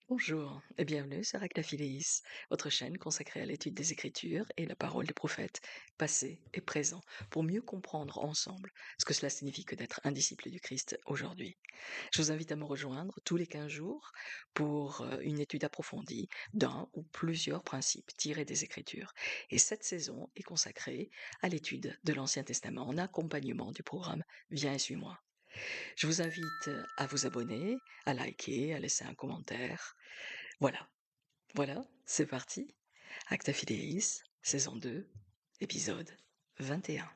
Bonjour et bienvenue sur Actaphiléis, votre chaîne consacrée à l'étude des Écritures et la parole des prophètes, passés et présents, pour mieux comprendre ensemble ce que cela signifie que d'être un disciple du Christ aujourd'hui. Je vous invite à me rejoindre tous les 15 jours pour une étude approfondie d'un ou plusieurs principes tirés des Écritures. Et cette saison est consacrée à l'étude de l'Ancien Testament en accompagnement du programme Viens et suis-moi. Je vous invite à vous abonner, à liker, à laisser un commentaire. Voilà, voilà, c'est parti. Acta Fidelis, saison 2, épisode 21.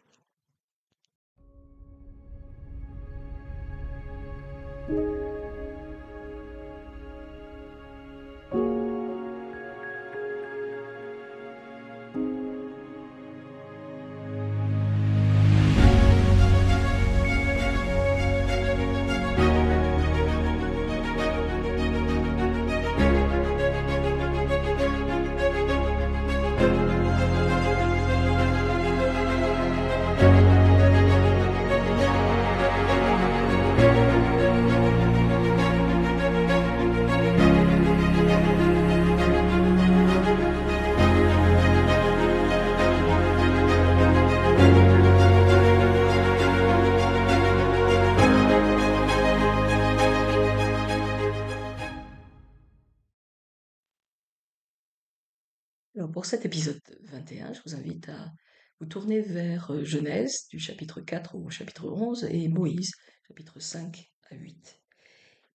Alors pour cet épisode 21, je vous invite à vous tourner vers Genèse, du chapitre 4 au chapitre 11, et Moïse, chapitre 5 à 8.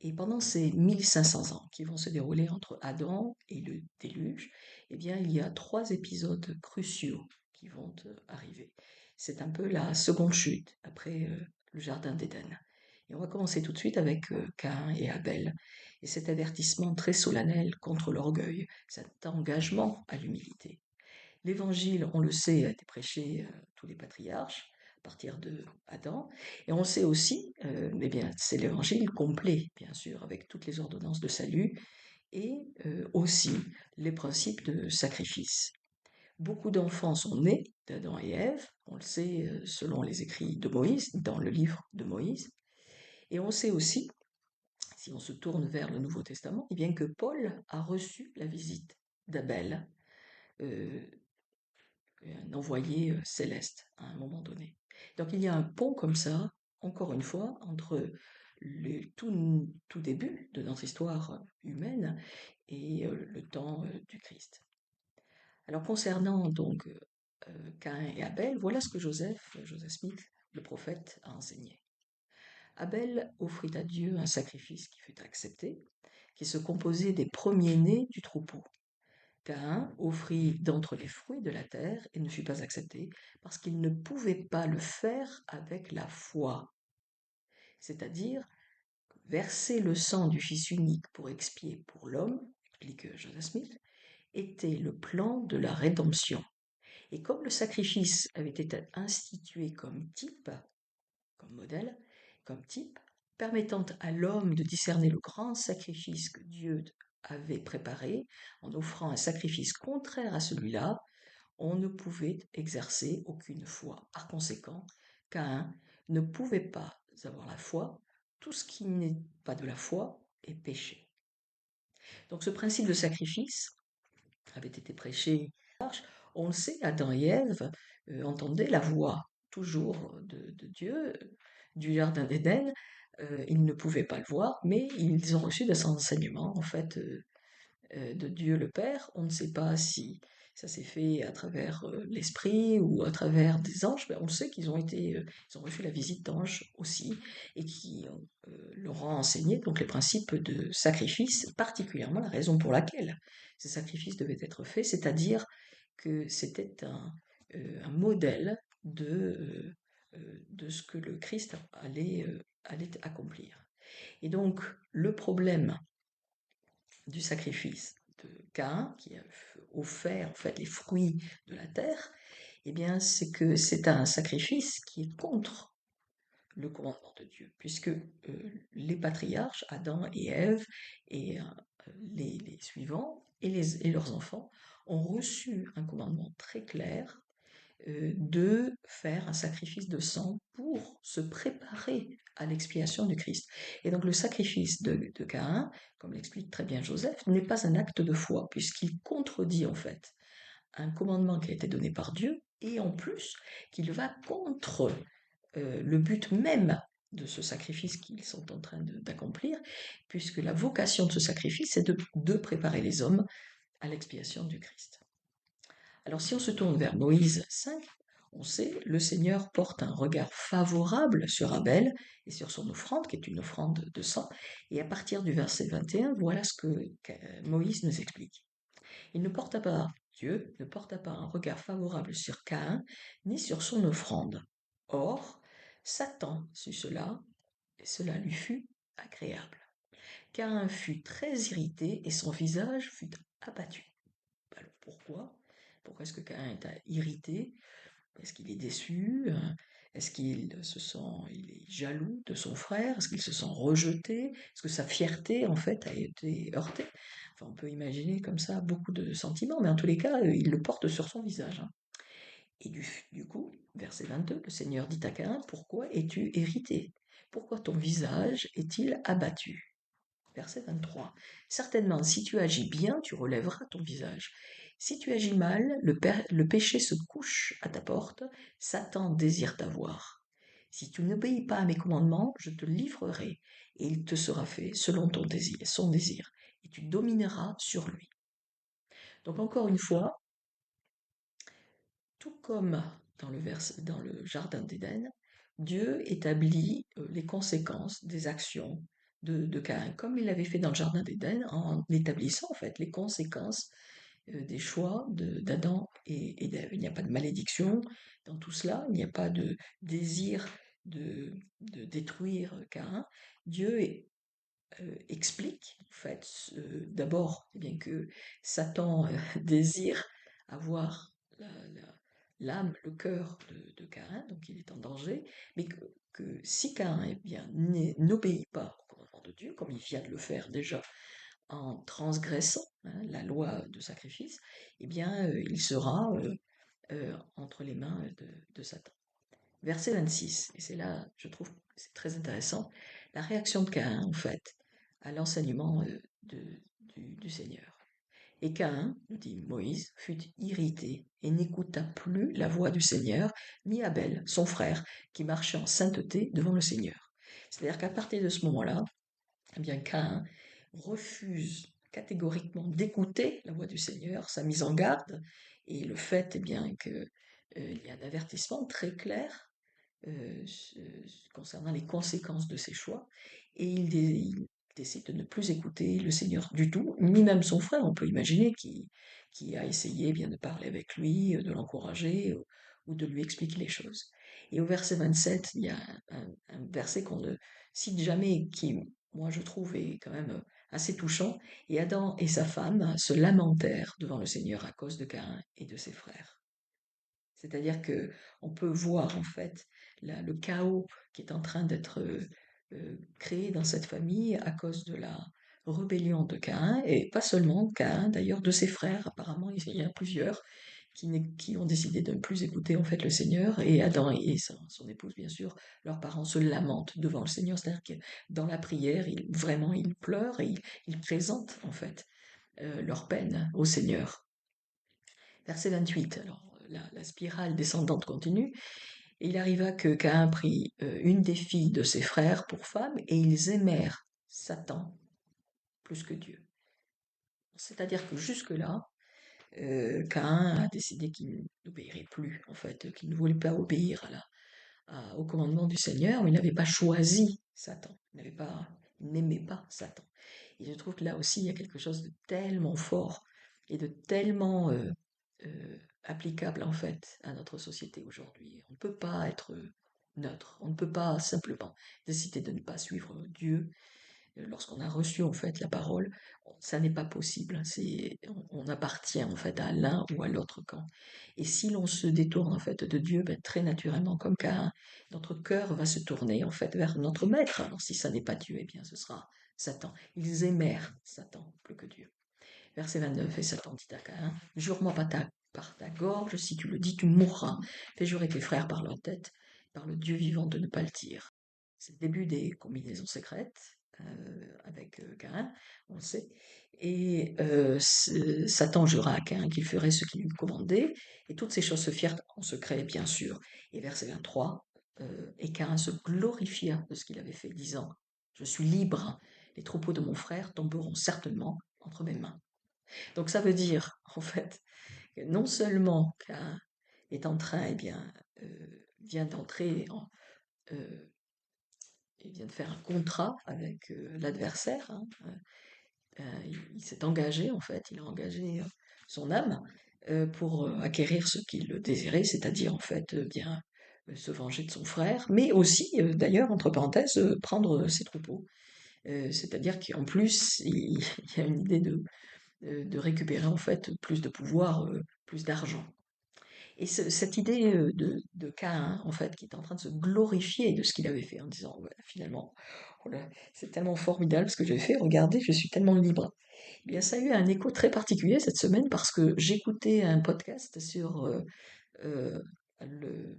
Et pendant ces 1500 ans qui vont se dérouler entre Adam et le déluge, eh bien, il y a trois épisodes cruciaux qui vont arriver. C'est un peu la seconde chute après le jardin d'Éden. Et on va commencer tout de suite avec Caïn et Abel, et cet avertissement très solennel contre l'orgueil, cet engagement à l'humilité. L'évangile, on le sait, a été prêché à tous les patriarches à partir de Adam, et on sait aussi, eh bien, c'est l'évangile complet, bien sûr, avec toutes les ordonnances de salut et aussi les principes de sacrifice. Beaucoup d'enfants sont nés d'Adam et Ève, on le sait selon les écrits de Moïse, dans le livre de Moïse, et on sait aussi, si on se tourne vers le Nouveau Testament, eh bien que Paul a reçu la visite d'Abel, euh, un envoyé céleste à un moment donné. Donc il y a un pont comme ça, encore une fois, entre le tout début de notre histoire humaine et le temps du Christ. Alors concernant donc Caïn et Abel, voilà ce que Joseph Smith, le prophète, a enseigné. Abel offrit à Dieu un sacrifice qui fut accepté, qui se composait des premiers-nés du troupeau. Caïn offrit d'entre les fruits de la terre et ne fut pas accepté parce qu'il ne pouvait pas le faire avec la foi. C'est-à-dire, verser le sang du Fils unique pour expier pour l'homme, explique Joseph Smith, était le plan de la rédemption. Et comme le sacrifice avait été institué comme type, comme modèle, comme type, permettant à l'homme de discerner le grand sacrifice que Dieu avait préparé en offrant un sacrifice contraire à celui-là, on ne pouvait exercer aucune foi. Par conséquent, Caïn ne pouvait pas avoir la foi. Tout ce qui n'est pas de la foi est péché. Donc ce principe de sacrifice avait été prêché. On le sait, Adam et Ève entendaient la voix toujours de Dieu, du jardin d'Éden. Ils ne pouvaient pas le voir, mais ils ont reçu des enseignements en fait de Dieu le Père. On ne sait pas si ça s'est fait à travers l'esprit ou à travers des anges, mais on sait qu'ils ils ont reçu la visite d'anges aussi et qui leur ont enseigné donc les principes de sacrifice, particulièrement la raison pour laquelle ces sacrifices devaient être faits, c'est-à-dire que c'était un modèle de ce que le Christ allait accomplir. Et donc, le problème du sacrifice de Caïn, qui a offert en fait les fruits de la terre, eh bien, c'est que c'est un sacrifice qui est contre le commandement de Dieu, puisque les patriarches, Adam et Ève, et les suivants, et leurs enfants, ont reçu un commandement très clair de faire un sacrifice de sang pour se préparer à l'expiation du Christ. Et donc le sacrifice de Caïn, comme l'explique très bien Joseph, n'est pas un acte de foi, puisqu'il contredit en fait un commandement qui a été donné par Dieu, et en plus qu'il va contre le but même de ce sacrifice qu'ils sont en train d'accomplir, puisque la vocation de ce sacrifice est de préparer les hommes à l'expiation du Christ. Alors si on se tourne vers Moïse 5, on sait, le Seigneur porte un regard favorable sur Abel et sur son offrande, qui est une offrande de sang, et à partir du verset 21, voilà ce que Moïse nous explique. Il ne porta pas, Dieu ne porta pas un regard favorable sur Caïn, ni sur son offrande. Or, Satan sut cela, et cela lui fut agréable. Caïn fut très irrité, et son visage fut abattu. Alors pourquoi? Pourquoi est-ce que Caïn est irrité? Est-ce qu'il est déçu? Est-ce qu'il se sent, il est jaloux de son frère? Est-ce qu'il se sent rejeté? Est-ce que sa fierté, en fait, a été heurtée? Enfin, on peut imaginer comme ça beaucoup de sentiments, mais en tous les cas, il le porte sur son visage, hein. Et du coup, verset 22, le Seigneur dit à Caïn, pourquoi es-tu irrité? Pourquoi ton visage est-il abattu? Verset 23. Certainement, si tu agis bien, tu relèveras ton visage. Si tu agis mal, le péché se couche à ta porte, Satan désire t'avoir. Si tu n'obéis pas à mes commandements, je te livrerai, et il te sera fait selon ton désir, son désir, et tu domineras sur lui. Donc encore une fois, tout comme dans le jardin d'Éden, Dieu établit les conséquences des actions de Caïn, comme il l'avait fait dans le jardin d'Éden, en établissant en fait les conséquences des choix d'Adam et d'Ève. Il n'y a pas de malédiction dans tout cela, il n'y a pas de désir de détruire Caïn. Dieu explique en fait d'abord eh bien que Satan désire avoir l'âme, le cœur de Caïn, donc il est en danger, mais que si Caïn eh bien n'obéit pas au commandement de Dieu, comme il vient de le faire déjà en transgressant la loi de sacrifice, eh bien il sera entre les mains de Satan. Verset 26, et c'est là, je trouve, c'est très intéressant, la réaction de Caïn, en fait, à l'enseignement du Seigneur. Et Caïn, nous dit Moïse, fut irrité et n'écouta plus la voix du Seigneur, ni Abel, son frère, qui marchait en sainteté devant le Seigneur. C'est-à-dire qu'à partir de ce moment-là, eh bien, Caïn refuse catégoriquement d'écouter la voix du Seigneur, sa mise en garde, et le fait eh bien, qu'il y a un avertissement très clair euh, concernant les conséquences de ses choix, et il décide de ne plus écouter le Seigneur du tout, ni même son frère, on peut imaginer, qui a essayé eh bien de parler avec lui, de l'encourager, ou de lui expliquer les choses. Et au verset 27, il y a un verset qu'on ne cite jamais, qui, moi, je trouve, est quand même assez touchant. Et Adam et sa femme se lamentèrent devant le Seigneur à cause de Caïn et de ses frères. C'est-à-dire que on peut voir en fait le chaos qui est en train d'être créé dans cette famille à cause de la rébellion de Caïn, et pas seulement Caïn, d'ailleurs de ses frères. Apparemment, il y a plusieurs qui ont décidé de ne plus écouter en fait le Seigneur, et Adam et son épouse, bien sûr, leurs parents se lamentent devant le Seigneur, c'est-à-dire que dans la prière, vraiment, ils pleurent et ils présentent en fait leur peine au Seigneur. Verset 28, alors la spirale descendante continue. Et il arriva que Caïn prit une des filles de ses frères pour femme, et ils aimèrent Satan plus que Dieu. C'est-à-dire que jusque-là, Caïn a décidé qu'il n'obéirait plus, en fait, qu'il ne voulait pas obéir au commandement du Seigneur, mais il n'avait pas choisi Satan, il n'aimait pas Satan. Et je trouve que là aussi, il y a quelque chose de tellement fort et de tellement applicable en fait à notre société aujourd'hui. On ne peut pas être neutre, on ne peut pas simplement décider de ne pas suivre Dieu lorsqu'on a reçu en fait la parole. Ça n'est pas possible. On appartient en fait à l'un ou à l'autre camp. Et si l'on se détourne en fait de Dieu, ben, très naturellement, comme Caïn, notre cœur va se tourner en fait vers notre maître. Alors si ça n'est pas Dieu, eh bien ce sera Satan. Ils aimèrent Satan plus que Dieu. Verset 29, et Satan dit à Caïn, jure-moi par ta gorge, si tu le dis, tu mourras. Fais jurer tes frères par leur tête, par le Dieu vivant de ne pas le dire. C'est le début des combinaisons secrètes avec Caïn, on le sait. Et Satan jura à Caïn qu'il ferait ce qu'il lui commandait, et toutes ces choses se firent en secret, bien sûr. Et verset 23, et Caïn se glorifia de ce qu'il avait fait, disant, je suis libre, les troupeaux de mon frère tomberont certainement entre mes mains. Donc ça veut dire, en fait, que non seulement Caïn est en train, vient d'entrer, il vient de faire un contrat avec l'adversaire, hein, il s'est engagé, en fait, il a engagé son âme pour acquérir ce qu'il désirait, c'est-à-dire, en fait, se venger de son frère, mais aussi, d'ailleurs, entre parenthèses, prendre ses troupeaux. C'est-à-dire qu'en plus, il y a une idée de récupérer en fait plus de pouvoir, plus d'argent. Et cette idée de Caïn, en fait, qui est en train de se glorifier de ce qu'il avait fait, en disant, voilà, finalement, oh là, c'est tellement formidable ce que j'ai fait, regardez, je suis tellement libre. Eh bien, ça a eu un écho très particulier cette semaine parce que j'écoutais un podcast sur euh, le-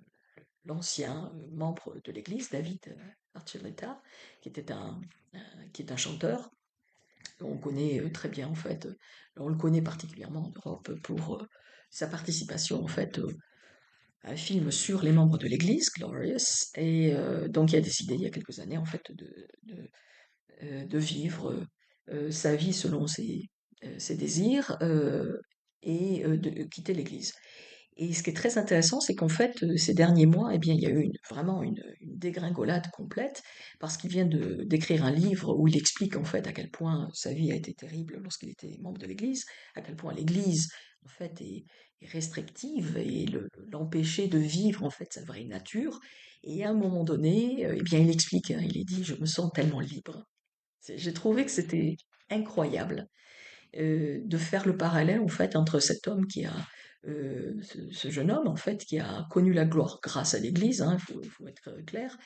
l'ancien membre de l'Église, David Archuleta, qui était qui est un chanteur. On connaît très bien en fait, on le connaît particulièrement en Europe pour sa participation en fait à un film sur les membres de l'Église, Glorious, et donc il a décidé il y a quelques années en fait de vivre sa vie selon ses désirs et de quitter l'Église. Et ce qui est très intéressant, c'est qu'en fait, ces derniers mois, eh bien, il y a eu vraiment une dégringolade complète, parce qu'il vient d'écrire un livre où il explique en fait à quel point sa vie a été terrible lorsqu'il était membre de l'Église, à quel point l'Église en fait est restrictive et l'empêcher de vivre en fait sa vraie nature. Et à un moment donné, eh bien, il explique, hein, il est dit, je me sens tellement libre. J'ai trouvé que c'était incroyable de faire le parallèle en fait entre cet homme qui a ce jeune homme en fait qui a connu la gloire grâce à l'Église, hein, faut être clair,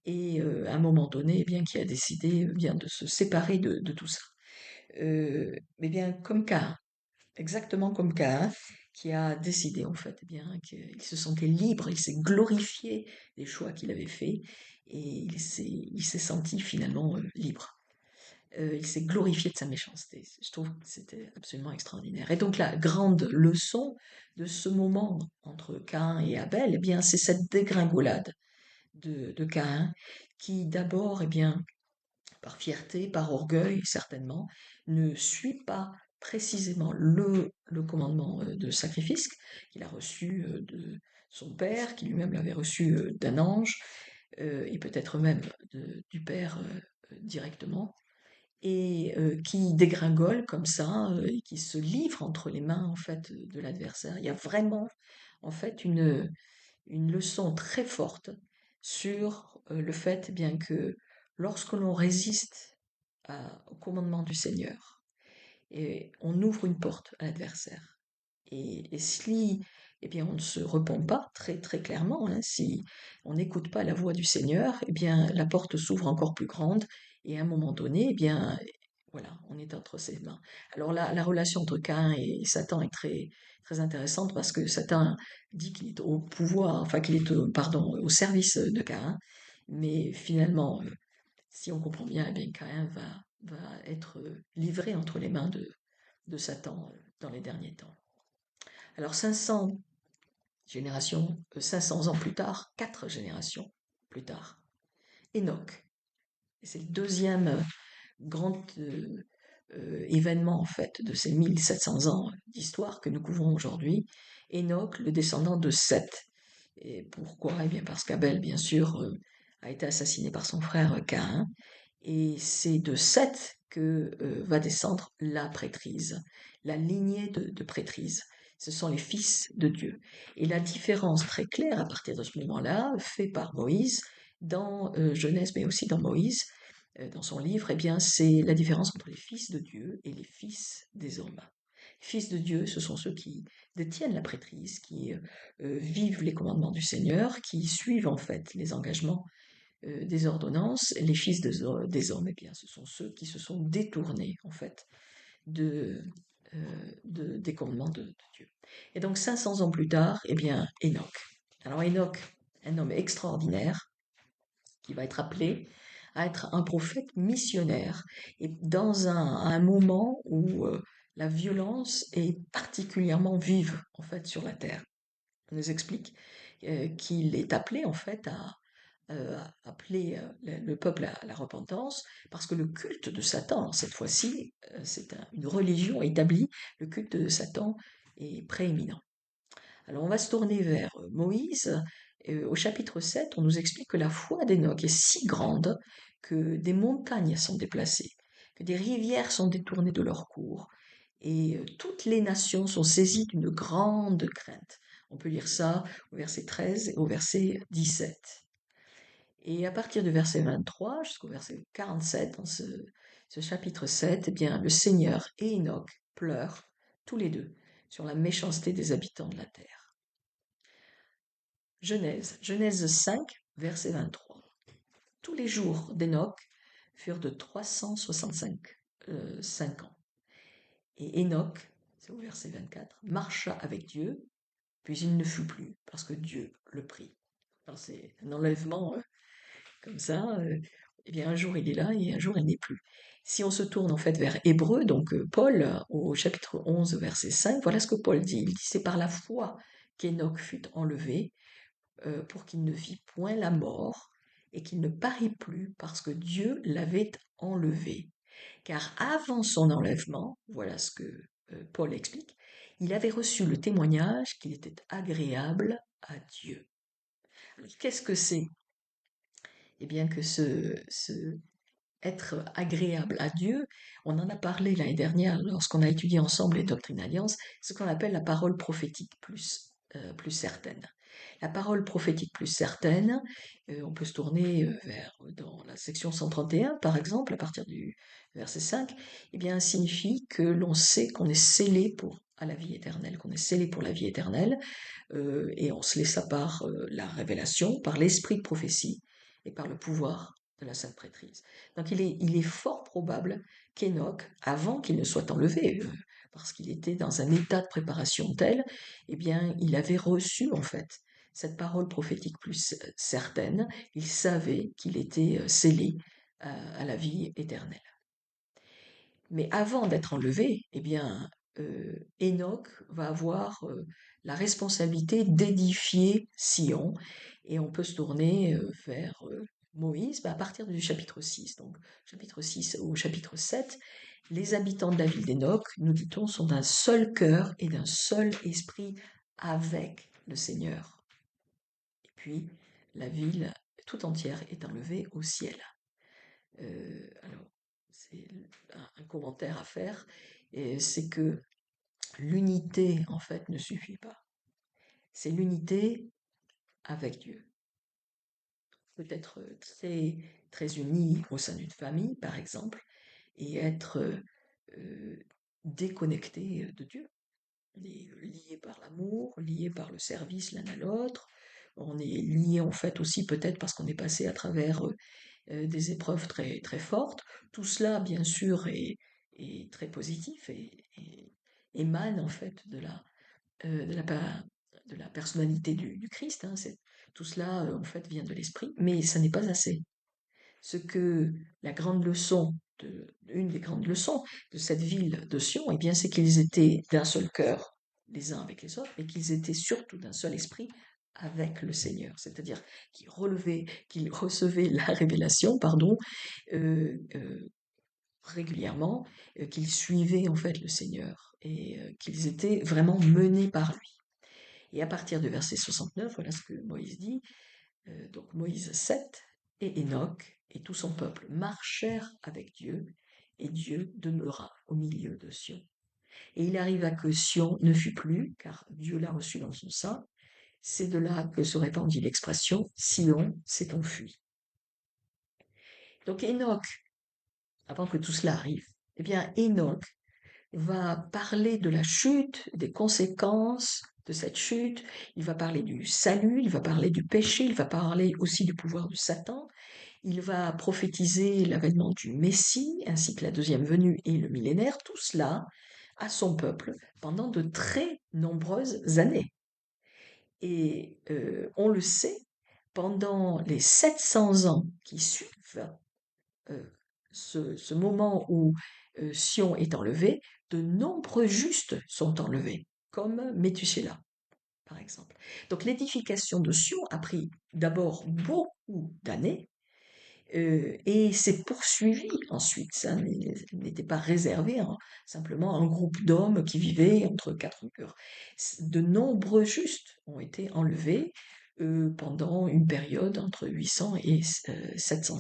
et à un moment donné, eh bien qui a décidé bien de se séparer de tout ça. Mais bien comme Caïn, exactement comme Caïn, qui a décidé en fait, eh bien qu'il se sentait libre, il s'est glorifié des choix qu'il avait faits et il s'est senti finalement libre. Il s'est glorifié de sa méchanceté. Je trouve que c'était absolument extraordinaire. Et donc la grande leçon de ce moment entre Caïn et Abel, eh bien, c'est cette dégringolade de Caïn qui d'abord, eh bien, par fierté, par orgueil certainement, ne suit pas précisément le commandement de sacrifice qu'il a reçu de son père, qui lui-même l'avait reçu d'un ange, et peut-être même du père directement et qui dégringole comme ça, et qui se livre entre les mains en fait de l'adversaire. Il y a vraiment en fait une leçon très forte sur le fait bien que lorsque l'on résiste au commandement du Seigneur, et on ouvre une porte à l'adversaire. Et si eh bien, on ne se repent pas très très clairement, hein, si on n'écoute pas la voix du Seigneur, eh bien, la porte s'ouvre encore plus grande et à un moment donné, eh bien, voilà, on est entre ses mains. Alors la relation entre Caïn et Satan est très très intéressante parce que Satan dit qu'il est au pouvoir, enfin qu'il est pardon, au service de Caïn, mais finalement, si on comprend bien, eh bien Caïn va être livré entre les mains de Satan dans les derniers temps. Alors 500 générations, 500 ans plus tard, 4 générations plus tard, Enoch, et c'est le deuxième grand événement en fait de ces 1700 ans d'histoire que nous couvrons aujourd'hui, Enoch, le descendant de Seth. Et pourquoi? Eh bien parce qu'Abel, bien sûr, a été assassiné par son frère Caïn, et c'est de Seth que va descendre la prêtrise, la lignée de prêtrise. Ce sont les fils de Dieu. Et la différence très claire à partir de ce moment-là, faite par Moïse dans Genèse, mais aussi dans Moïse, dans son livre, eh bien, c'est la différence entre les fils de Dieu et les fils des hommes. Les fils de Dieu, ce sont ceux qui détiennent la prêtrise, qui vivent les commandements du Seigneur, qui suivent en fait les engagements des ordonnances. Les fils des hommes, eh bien, ce sont ceux qui se sont détournés en fait de, des commandements de Dieu. Et donc 500 ans plus tard, eh bien, Enoch. Alors Enoch, un homme extraordinaire, qui va être appelé à être un prophète missionnaire, et dans un moment où la violence est particulièrement vive en fait sur la terre. On nous explique qu'il est appelé en fait à appeler le peuple à la repentance, parce que le culte de Satan, cette fois-ci, c'est une religion établie, le culte de Satan est prééminent. Alors on va se tourner vers Moïse. Au chapitre 7, on nous explique que la foi d'Enoch est si grande que des montagnes sont déplacées, que des rivières sont détournées de leur cours, et toutes les nations sont saisies d'une grande crainte. On peut lire ça au verset 13 et au verset 17. Et à partir du verset 23 jusqu'au verset 47, dans ce chapitre 7, eh bien, le Seigneur et Enoch pleurent tous les deux sur la méchanceté des habitants de la terre. Genèse 5, verset 23. Tous les jours d'Enoch furent de 365 5 ans. Et Enoch, c'est au verset 24, marcha avec Dieu, puis il ne fut plus, parce que Dieu le prit. Alors c'est un enlèvement comme ça. Eh bien, un jour il est là et un jour il n'est plus. Si on se tourne en fait vers Hébreu, donc Paul, au chapitre 11, verset 5, voilà ce que Paul dit. Il dit, c'est par la foi qu'Enoch fut enlevé, pour qu'il ne vit point la mort et qu'il ne parut plus parce que Dieu l'avait enlevé. Car avant son enlèvement, voilà ce que Paul explique, il avait reçu le témoignage qu'il était agréable à Dieu. Alors, qu'est-ce que c'est? Eh bien que ce être agréable à Dieu, on en a parlé l'année dernière lorsqu'on a étudié ensemble les Doctrines Alliance, ce qu'on appelle la parole prophétique plus certaine. La parole prophétique plus certaine, on peut se tourner vers dans la section 131 par exemple, à partir du verset 5, eh bien signifie que l'on sait qu'on est scellé pour à la vie éternelle, qu'on est scellé pour la vie éternelle, et on se laisse à part la révélation, par l'esprit de prophétie et par le pouvoir de la sainte prêtrise. Donc il est fort probable qu'Enoch, avant qu'il ne soit enlevé, parce qu'il était dans un état de préparation tel, eh bien, il avait reçu en fait cette parole prophétique plus certaine. Il savait qu'il était scellé à la vie éternelle. Mais avant d'être enlevé, eh bien, Enoch va avoir la responsabilité d'édifier Sion, et on peut se tourner vers Moïse à partir du chapitre 6. Donc, chapitre 6 au chapitre 7, les habitants de la ville d'Enoch, nous dit-on, sont d'un seul cœur et d'un seul esprit avec le Seigneur. Et puis, la ville tout entière est enlevée au ciel. Alors, c'est un commentaire à faire, et c'est que l'unité, en fait, ne suffit pas. C'est l'unité avec Dieu. Peut-être très, très unis au sein d'une famille, par exemple, et être déconnecté de Dieu. On est lié par l'amour, lié par le service l'un à l'autre. On est lié, en fait, aussi peut-être parce qu'on est passé à travers des épreuves très, très fortes. Tout cela, bien sûr, est très positif et émane en fait de la personnalité du Christ. Hein. Tout cela, en fait, vient de l'esprit, mais ça n'est pas assez. Ce que la grande leçon, une des grandes leçons de cette ville de Sion, eh bien, c'est qu'ils étaient d'un seul cœur, les uns avec les autres, mais qu'ils étaient surtout d'un seul esprit avec le Seigneur, c'est-à-dire qu'ils recevaient la révélation, pardon, régulièrement, qu'ils suivaient en fait le Seigneur et qu'ils étaient vraiment menés par lui. Et à partir du verset 69, voilà ce que Moïse dit. Donc Moïse 7 et Enoch et tout son peuple marchèrent avec Dieu, et Dieu demeura au milieu de Sion. Et il arriva que Sion ne fut plus, car Dieu l'a reçu dans son sein. C'est de là que se répandit l'expression Sion s'est enfui. Donc Enoch, avant que tout cela arrive, eh bien Enoch va parler de la chute, des conséquences de cette chute, il va parler du salut, il va parler du péché, il va parler aussi du pouvoir de Satan, Il va prophétiser l'avènement du Messie, ainsi que la deuxième venue et le millénaire, tout cela à son peuple pendant de très nombreuses années. Et on le sait, pendant les 700 ans qui suivent euh, ce moment où Sion est enlevé, de nombreux justes sont enlevés, comme Métusséla, par exemple. Donc l'édification de Sion a pris d'abord beaucoup d'années, et s'est poursuivi ensuite. Ça n'était pas réservé simplement à un groupe d'hommes qui vivaient entre quatre murs. De nombreux justes ont été enlevés pendant une période entre 800 et 700 ans.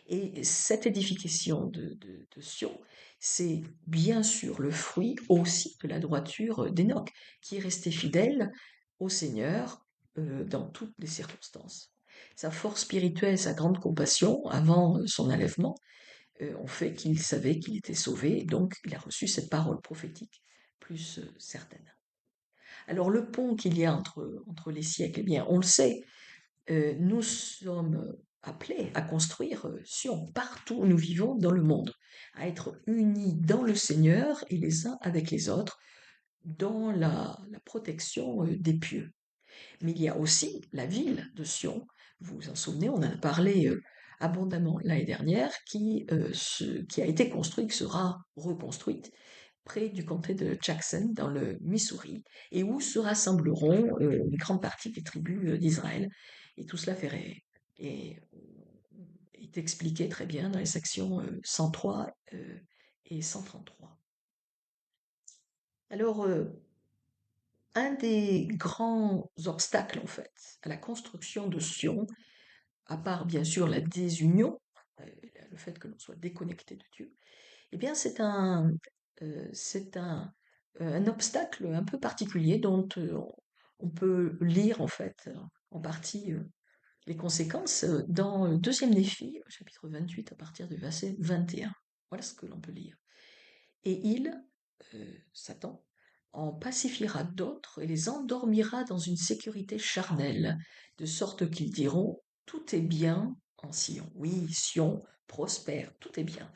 Et cette édification de Sion, c'est bien sûr le fruit aussi de la droiture d'Enoch, qui est resté fidèle au Seigneur dans toutes les circonstances. Sa force spirituelle, sa grande compassion avant son enlèvement ont fait qu'il savait qu'il était sauvé, et donc il a reçu cette parole prophétique plus certaine. Alors le pont qu'il y a entre les siècles, eh bien on le sait, nous sommes appelés à construire Sion partout où nous vivons dans le monde, à être unis dans le Seigneur et les uns avec les autres dans la protection des pieux. Mais il y a aussi la ville de Sion, vous vous en souvenez, on en a parlé abondamment l'année dernière, qui a été construite, qui sera reconstruite près du comté de Jackson, dans le Missouri, et où se rassembleront une grande partie des tribus d'Israël. Et tout cela est, est expliqué très bien dans les sections 103 et 133. Alors, un des grands obstacles, en fait, à la construction de Sion, à part bien sûr la désunion, euh, le fait que l'on soit déconnecté de Dieu, eh bien c'est un obstacle un peu particulier dont on peut lire en fait en partie les conséquences dans le deuxième Néphi, chapitre 28, à partir du verset 21. Voilà ce que l'on peut lire. Et il, Satan, en pacifiera d'autres et les endormira dans une sécurité charnelle, de sorte qu'ils diront, tout est bien en Sion. Oui, Sion prospère, tout est bien.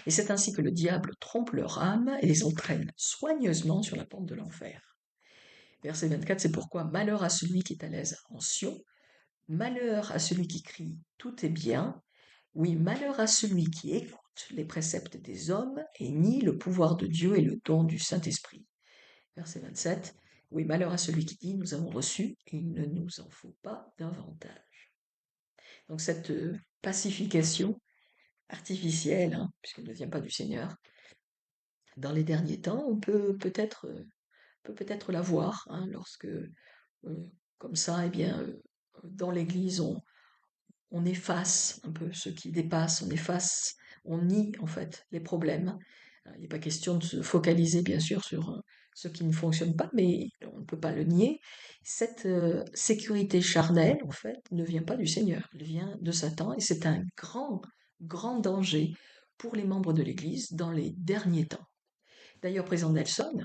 Et c'est ainsi que le diable trompe leur âme et les entraîne soigneusement sur la pente de l'enfer. Verset 24, c'est pourquoi malheur à celui qui est à l'aise en Sion, malheur à celui qui crie tout est bien, oui, malheur à celui qui écoute les préceptes des hommes et nie le pouvoir de Dieu et le don du Saint-Esprit. Verset 27, oui, malheur à celui qui dit nous avons reçu et il ne nous en faut pas davantage. Donc cette pacification artificielle, puisqu'elle ne vient pas du Seigneur, dans les derniers temps, on peut peut-être la voir, lorsque, comme ça, eh bien, dans l'Église, on efface un peu ce qui dépasse, on efface, on nie en fait les problèmes. Il n'est pas question de se focaliser bien sûr sur ce qui ne fonctionne pas, mais on ne peut pas le nier. Cette sécurité charnelle, en fait, ne vient pas du Seigneur, elle vient de Satan, et c'est un grand, grand danger pour les membres de l'Église dans les derniers temps. D'ailleurs, président Nelson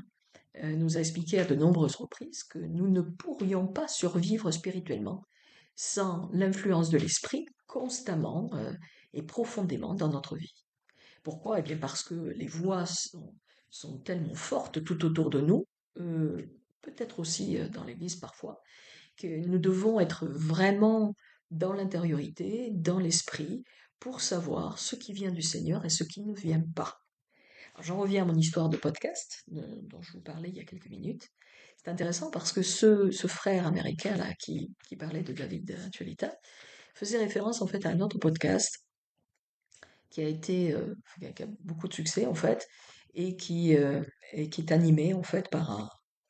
nous a expliqué à de nombreuses reprises que nous ne pourrions pas survivre spirituellement sans l'influence de l'esprit constamment et profondément dans notre vie. Pourquoi? Eh bien parce que les voix sont tellement fortes tout autour de nous, peut-être aussi dans l'Église parfois, que nous devons être vraiment dans l'intériorité, dans l'esprit, pour savoir ce qui vient du Seigneur et ce qui ne vient pas. J'en reviens à mon histoire de podcast dont je vous parlais il y a quelques minutes. C'est intéressant parce que ce frère américain là qui parlait de David Tuelita faisait référence en fait à un autre podcast qui a été qui a beaucoup de succès en fait et qui est animé en fait par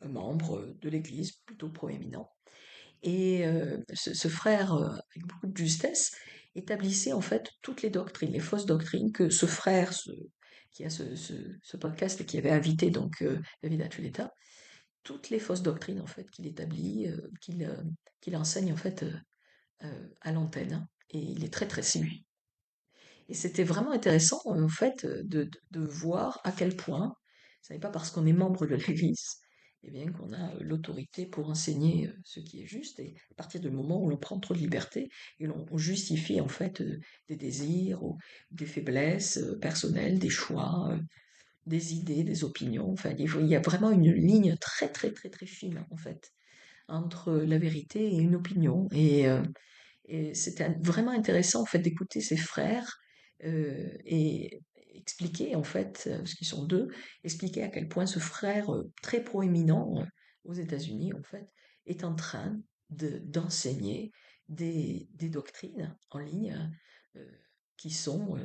un membre de l'Église plutôt proéminent. Et ce frère, avec beaucoup de justesse, établissait en fait toutes les doctrines, les fausses doctrines que ce frère, qui a ce podcast et qui avait invité donc David Atuleta, toutes les fausses doctrines en fait qu'il établit, qu'il enseigne en fait à l'antenne, hein. Et il est très très suivi. Et c'était vraiment intéressant en fait de voir à quel point, ce n'est pas parce qu'on est membre de l'Église eh bien qu'on a l'autorité pour enseigner ce qui est juste, et à partir du moment où l'on prend trop de liberté et on justifie en fait des désirs ou des faiblesses personnelles, des choix, des idées, des opinions. Enfin, il y a vraiment une ligne très très très très fine en fait entre la vérité et une opinion. Et c'était vraiment intéressant en fait d'écouter ses frères et expliquer en fait, parce qu'ils sont deux, expliquer à quel point ce frère très proéminent aux États-Unis en fait est en train d'enseigner des doctrines en ligne euh, qui sont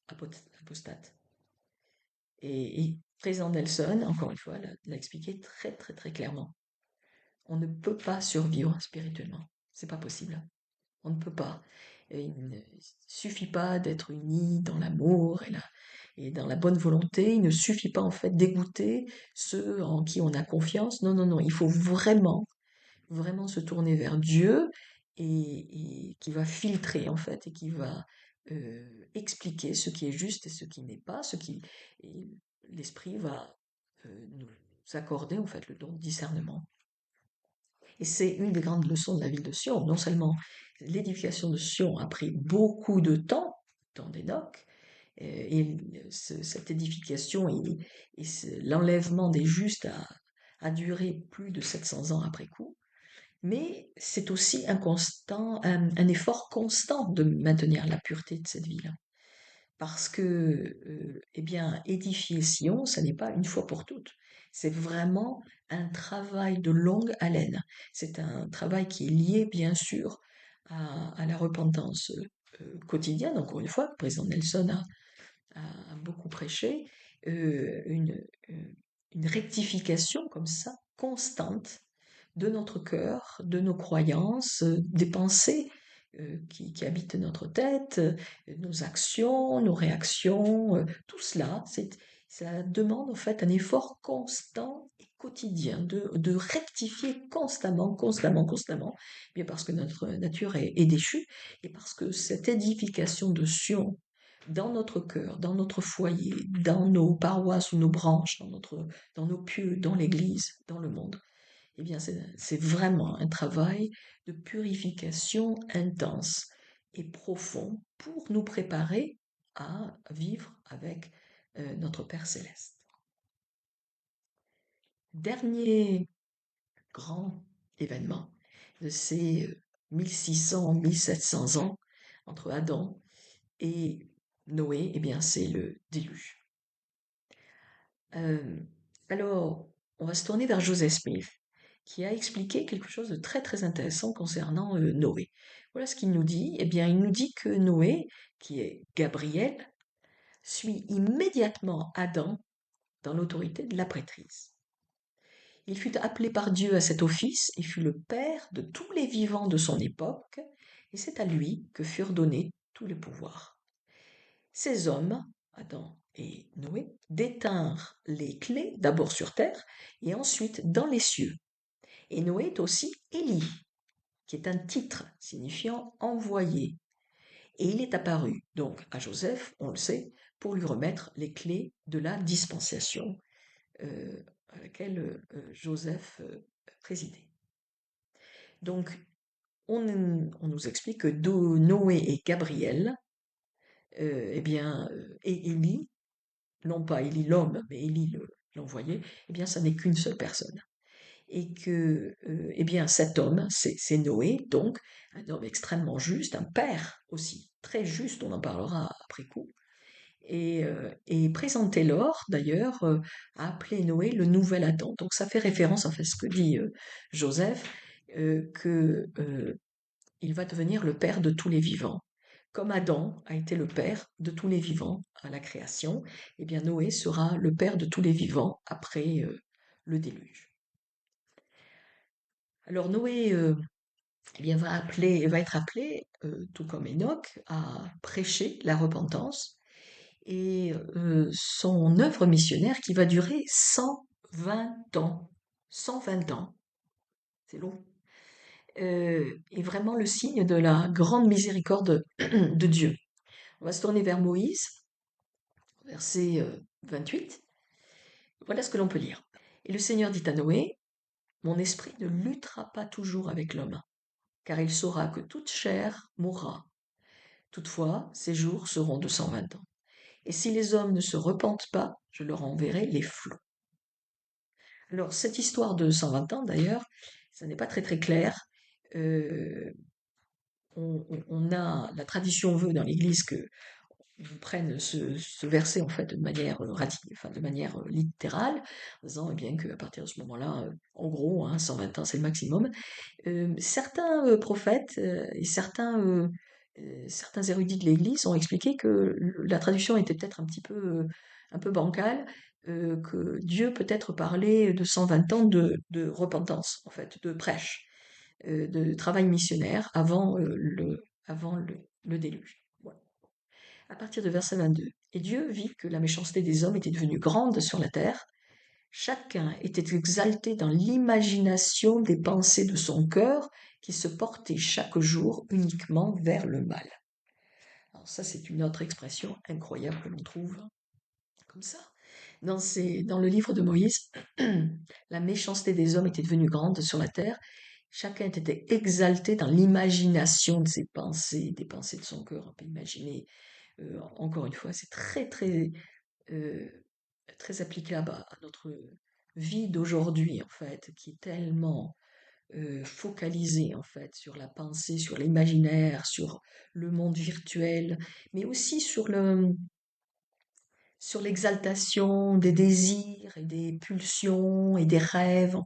apostates. Et président Nelson, encore une fois, l'a expliqué très très très clairement. On ne peut pas survivre spirituellement. C'est pas possible. On ne peut pas. Et il ne suffit pas d'être unis dans l'amour et dans la bonne volonté. Il ne suffit pas en fait d'écouter ceux en qui on a confiance. Non, non, non. Il faut vraiment, vraiment se tourner vers Dieu et qui va filtrer en fait et qui va expliquer ce qui est juste et ce qui n'est pas. Et l'esprit va nous accorder en fait le don de discernement. Et c'est une des grandes leçons de la ville de Sion. Non seulement l'édification de Sion a pris beaucoup de temps d'Enoch, et cette édification et l'enlèvement des justes a duré plus de 700 ans après coup, mais c'est aussi un effort constant de maintenir la pureté de cette ville. Parce que, eh bien, édifier Sion, ça n'est pas une fois pour toutes. C'est vraiment un travail de longue haleine. C'est un travail qui est lié, bien sûr, à la repentance quotidienne. Encore une fois, le président Nelson a beaucoup prêché, euh, une, euh, une rectification comme ça, constante, de notre cœur, de nos croyances, des pensées qui habitent notre tête, nos actions, nos réactions, tout cela, ça demande en fait un effort constant et quotidien de rectifier constamment, constamment, constamment, bien parce que notre nature est déchue et parce que cette édification de Sion dans notre cœur, dans notre foyer, dans nos paroisses ou nos branches, dans nos pieux, dans l'Église, dans le monde, eh bien, c'est vraiment un travail de purification intense et profond pour nous préparer à vivre avec notre Père céleste. Dernier grand événement de ces 1600-1700 ans entre Adam et Noé, eh bien, c'est le déluge. Euh, alors, on va se tourner vers Joseph Smith, qui a expliqué quelque chose de très très intéressant concernant Noé. Voilà ce qu'il nous dit. Eh bien, il nous dit que Noé, qui est Gabriel, suit immédiatement Adam dans l'autorité de la prêtrise. Il fut appelé par Dieu à cet office et fut le père de tous les vivants de son époque, et c'est à lui que furent donnés tous les pouvoirs. Ces hommes, Adam et Noé, détinrent les clés d'abord sur terre et ensuite dans les cieux. Et Noé est aussi Élie, qui est un titre signifiant envoyé. Et il est apparu donc à Joseph, on le sait, pour lui remettre les clés de la dispensation à laquelle Joseph présidait. Donc, on nous explique que Noé et Gabriel, et Élie, non pas Élie l'homme, mais Élie l'envoyé, eh bien, ça n'est qu'une seule personne. Et que, eh bien, cet homme, c'est Noé, donc, un homme extrêmement juste, un père aussi, très juste, on en parlera après coup, et présenté l'or, d'ailleurs, a appelé Noé le nouvel Adam. Donc ça fait référence, en fait, à ce que dit Joseph, que il va devenir le père de tous les vivants. Comme Adam a été le père de tous les vivants à la création, eh bien Noé sera le père de tous les vivants après le déluge. Alors Noé eh bien, va être appelé, tout comme Enoch, à prêcher la repentance et son œuvre missionnaire qui va durer 120 ans. 120 ans, c'est long. Est vraiment le signe de la grande miséricorde de Dieu. On va se tourner vers Moïse, verset 28. Voilà ce que l'on peut lire. Et le Seigneur dit à Noé, mon esprit ne luttera pas toujours avec l'homme, car il saura que toute chair mourra. Toutefois, ses jours seront de 120 ans. Et si les hommes ne se repentent pas, je leur enverrai les flots. Alors, cette histoire de 120 ans, d'ailleurs, ça n'est pas très très clair. Euh, on a, la tradition veut dans l'Église que vous prennent ce verset en fait de manière enfin, de manière littérale, en disant eh bien qu'à partir de ce moment-là, en gros, 120 ans c'est le maximum. Certains prophètes et certains érudits de l'Église ont expliqué que la traduction était peut-être un peu bancale, que Dieu peut-être parlait de 120 ans de repentance, en fait, de prêche, de travail missionnaire avant le déluge. Voilà. À partir de verset 22. Et Dieu vit que la méchanceté des hommes était devenue grande sur la terre. Chacun était exalté dans l'imagination des pensées de son cœur qui se portait chaque jour uniquement vers le mal. Alors ça, c'est une autre expression incroyable que l'on trouve comme ça. Dans le livre de Moïse, la méchanceté des hommes était devenue grande sur la terre. Chacun était exalté dans l'imagination de ses pensées, des pensées de son cœur. On peut imaginer, encore une fois, c'est euh, très applicable à notre vie d'aujourd'hui, en fait, qui est tellement focalisée, en fait, sur la pensée, sur l'imaginaire, sur le monde virtuel, mais aussi sur l'exaltation des désirs et des pulsions et des rêves.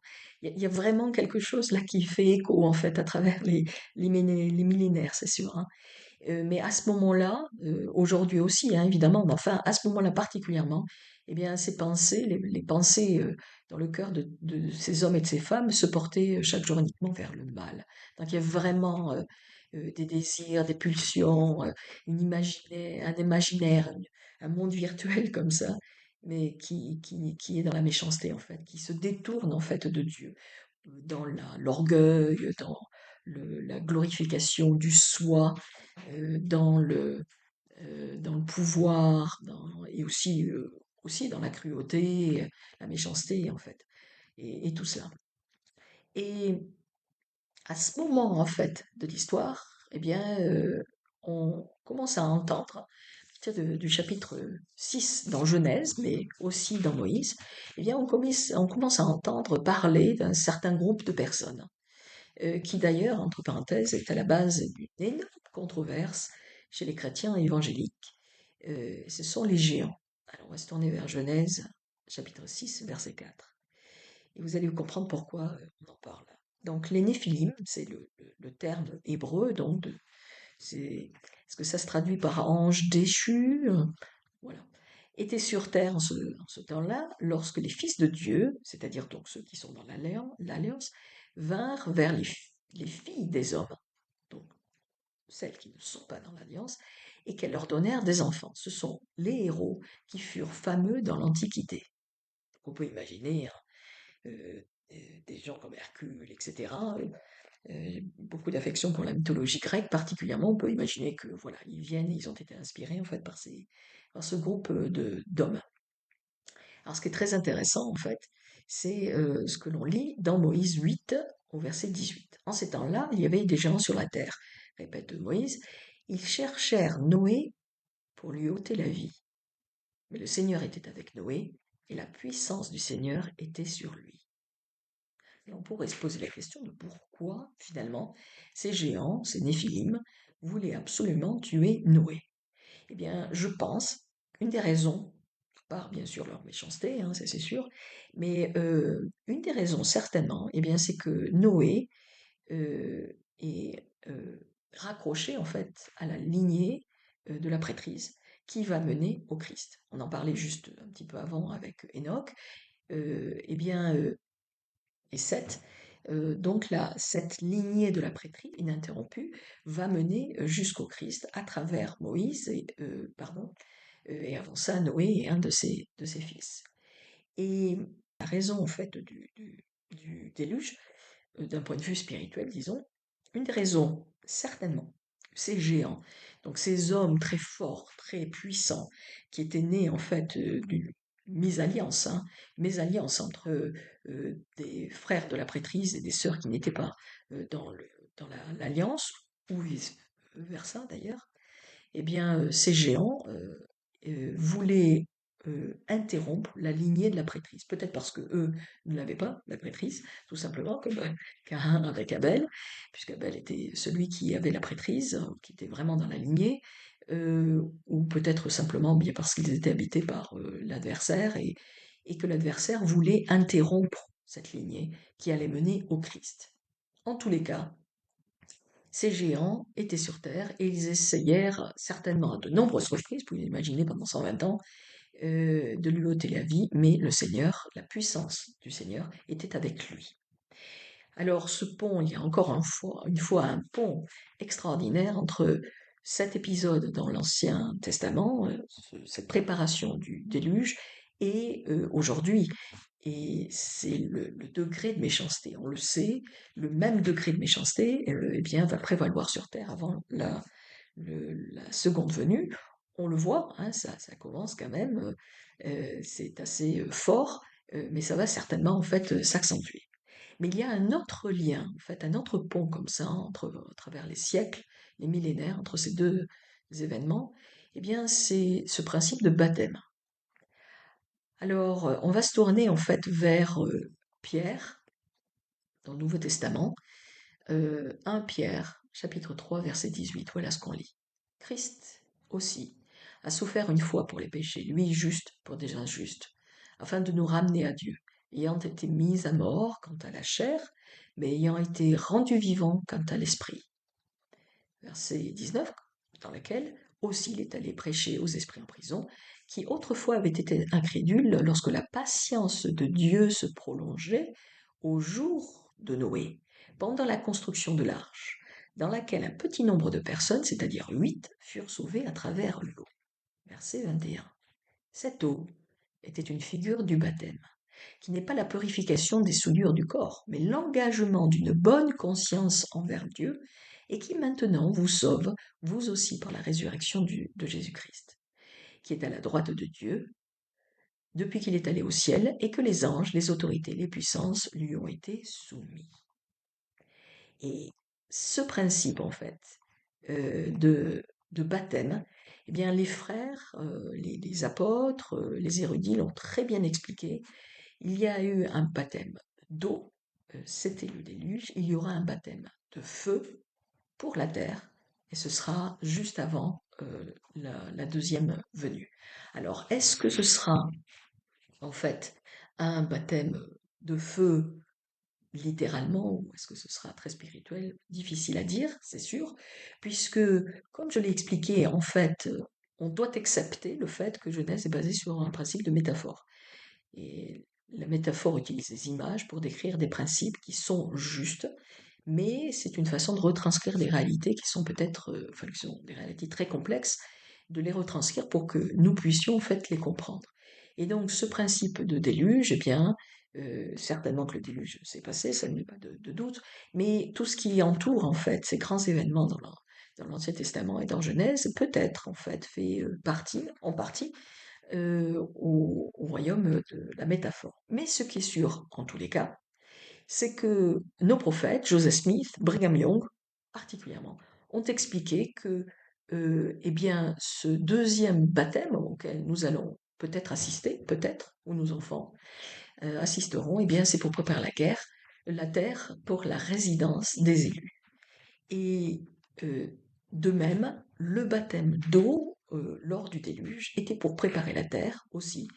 Il y a vraiment quelque chose là qui fait écho, en fait, à travers les millénaires, c'est sûr, hein. Mais à ce moment-là, aujourd'hui aussi, hein, évidemment, mais enfin, à ce moment-là particulièrement, eh bien, ces pensées, les pensées dans le cœur de ces hommes et de ces femmes se portaient chaque jour uniquement vers le mal. Donc, il y a vraiment des désirs, des pulsions, un imaginaire, un monde virtuel comme ça, mais qui est dans la méchanceté, en fait, qui se détourne, en fait, de Dieu, dans l'orgueil, dans la glorification du soi, euh, dans le, dans le pouvoir, et aussi dans la cruauté, la méchanceté, en fait, et tout cela. Et à ce moment, en fait, de l'histoire, eh bien, on commence à entendre, à partir du chapitre 6 dans Genèse, mais aussi dans Moïse, eh bien, on commence à entendre parler d'un certain groupe de personnes qui d'ailleurs, entre parenthèses, est à la base d'une énorme controverse chez les chrétiens évangéliques. Ce sont les géants. Alors on va se tourner vers Genèse, chapitre 6, verset 4. Et vous allez comprendre pourquoi on en parle. Donc les Néphilim, c'est le terme hébreu, donc est-ce que ça se traduit par ange déchu? Voilà. Étaient sur terre en ce temps-là, lorsque les fils de Dieu, c'est-à-dire donc ceux qui sont dans l'alliance, vinrent vers les filles des hommes, donc celles qui ne sont pas dans l'alliance, et qu'elles leur donnèrent des enfants. Ce sont les héros qui furent fameux dans l'Antiquité. On peut imaginer hein, euh, des gens comme Hercule, etc. Beaucoup d'affection pour la mythologie grecque, particulièrement. On peut imaginer que voilà, ils viennent, ils ont été inspirés en fait par ce groupe d'hommes. Alors, ce qui est très intéressant, en fait, c'est ce que l'on lit dans Moïse 8, au verset 18. En ces temps-là, il y avait des gens sur la terre, répète Moïse. Ils cherchèrent Noé pour lui ôter la vie. Mais le Seigneur était avec Noé, et la puissance du Seigneur était sur lui. Et on pourrait se poser la question de pourquoi, finalement, ces géants, ces Néphilim, voulaient absolument tuer Noé. Eh bien, je pense qu'une des raisons, par bien sûr leur méchanceté, hein, ça c'est sûr, mais une des raisons certainement, eh bien, c'est que Noé est raccroché en fait à la lignée de la prêtrise qui va mener au Christ. On en parlait juste un petit peu avant avec Enoch. Eh bien, et Seth, donc là, cette lignée de la prêtrise ininterrompue va mener jusqu'au Christ à travers Moïse, et avant ça Noé et un de ses fils. Et la raison en fait du déluge, d'un point de vue spirituel, disons, une des raisons, certainement, ces géants, donc ces hommes très forts, très puissants, qui étaient nés en fait mésalliance, hein, mésalliance entre des frères de la prêtrise et des sœurs qui n'étaient pas dans l'alliance, ou vice-versa d'ailleurs. Eh bien, ces géants voulaient interrompre la lignée de la prêtrise. Peut-être parce que eux ne l'avaient pas, la prêtrise, tout simplement, comme Caïn avec Abel, puisqu'Abel était celui qui avait la prêtrise, qui était vraiment dans la lignée, ou peut-être simplement bien parce qu'ils étaient habités par l'adversaire et que l'adversaire voulait interrompre cette lignée qui allait mener au Christ. En tous les cas, ces géants étaient sur Terre et ils essayèrent certainement à de nombreuses reprises, vous pouvez l'imaginer pendant 120 ans, de lui ôter la vie, mais le Seigneur, la puissance du Seigneur était avec lui. Alors ce pont, il y a encore une fois un pont extraordinaire entre cet épisode dans l'Ancien Testament, cette préparation du déluge, et aujourd'hui. Et c'est le degré de méchanceté. On le sait, le même degré de méchanceté eh bien, va prévaloir sur Terre avant la seconde venue. On le voit, hein, ça commence quand même, c'est assez fort, mais ça va certainement en fait s'accentuer. Mais il y a un autre lien, en fait, un autre pont comme ça, à travers les siècles, les millénaires, entre ces deux événements, eh bien, c'est ce principe de baptême. Alors, on va se tourner en fait vers Pierre, dans le Nouveau Testament, 1 Pierre, chapitre 3, verset 18, voilà ce qu'on lit. Christ aussi a souffert une fois pour les péchés, lui juste pour des injustes, afin de nous ramener à Dieu, ayant été mis à mort quant à la chair, mais ayant été rendu vivant quant à l'esprit. Verset 19, dans lequel aussi il est allé prêcher aux esprits en prison, qui autrefois avaient été incrédules lorsque la patience de Dieu se prolongeait au jour de Noé, pendant la construction de l'arche, dans laquelle un petit nombre de personnes, c'est-à-dire 8, furent sauvées à travers l'eau. Verset 21. Cette eau était une figure du baptême, qui n'est pas la purification des souillures du corps, mais l'engagement d'une bonne conscience envers Dieu, et qui maintenant vous sauve, vous aussi, par la résurrection de Jésus-Christ, qui est à la droite de Dieu, depuis qu'il est allé au ciel, et que les anges, les autorités, les puissances lui ont été soumis. Et ce principe, en fait, de baptême, eh bien, les frères, les apôtres, les érudits l'ont très bien expliqué. Il y a eu un baptême d'eau, c'était le déluge. Il y aura un baptême de feu pour la terre, et ce sera juste avant la deuxième venue. Alors, est-ce que ce sera en fait un baptême de feu littéralement, ou est-ce que ce sera très spirituel? Difficile à dire, c'est sûr, puisque, comme je l'ai expliqué, en fait, on doit accepter le fait que Genèse est basée sur un principe de métaphore. Et la métaphore utilise des images pour décrire des principes qui sont justes, mais c'est une façon de retranscrire des réalités qui sont peut-être, enfin, qui sont des réalités très complexes, de les retranscrire pour que nous puissions en fait les comprendre. Et donc ce principe de déluge, eh bien, certainement que le déluge s'est passé, ça n'est pas de doute, mais tout ce qui entoure en fait ces grands événements dans l'Ancien Testament et dans Genèse peut-être en fait fait partie, en partie, au royaume de la métaphore. Mais ce qui est sûr, en tous les cas, c'est que nos prophètes, Joseph Smith, Brigham Young, particulièrement, ont expliqué que eh bien, ce deuxième baptême auquel nous allons peut-être assister, peut-être, ou nos enfants assisteront, eh bien, c'est pour préparer la terre pour la résidence des élus. Et euh, de même, le baptême d'eau lors du déluge était pour préparer la terre aussi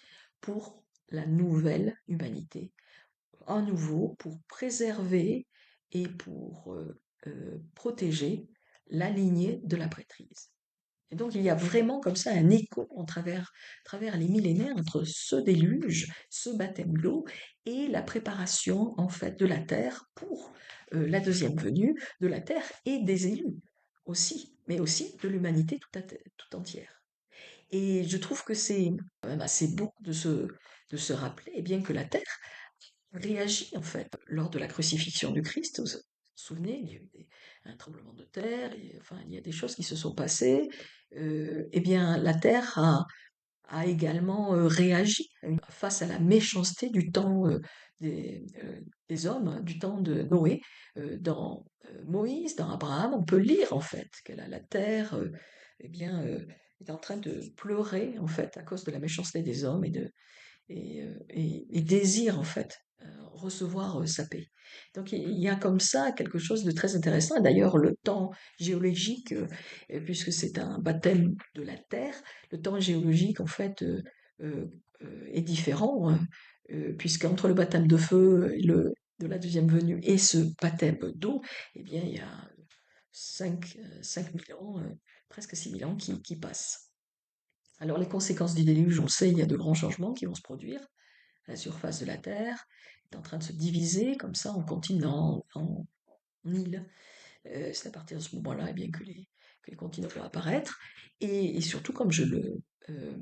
pour la nouvelle humanité, à nouveau pour préserver et pour protéger la lignée de la prêtrise. Et donc il y a vraiment comme ça un écho travers les millénaires entre ce déluge, ce baptême d'eau et la préparation en fait de la terre pour la deuxième venue de la terre et des élus aussi, mais aussi de l'humanité tout entière. Et je trouve que c'est quand même assez beau de se rappeler eh bien, que la terre réagit en fait lors de la crucifixion du Christ. Vous vous souvenez, il y a eu un tremblement de terre, enfin, il y a des choses qui se sont passées. Eh bien, la terre a également réagi face à la méchanceté du temps des hommes, hein, du temps de Noé. Dans Moïse, dans Abraham, on peut lire en fait que la terre eh bien, est en train de pleurer en fait à cause de la méchanceté des hommes et désire en fait recevoir sa paix. Donc il y a comme ça quelque chose de très intéressant. Et d'ailleurs, le temps géologique, puisque c'est un baptême de la terre, le temps géologique en fait euh, est différent, hein, puisqu'entre le baptême de feu de la deuxième venue et ce baptême d'eau, eh bien il y a 5 000 ans, presque 6 000 ans qui passent. Alors les conséquences du déluge, on le sait, il y a de grands changements qui vont se produire. La surface de la Terre est en train de se diviser comme ça en continents, en îles. C'est à partir de ce moment-là eh bien, que les continents vont apparaître. Et surtout, comme je le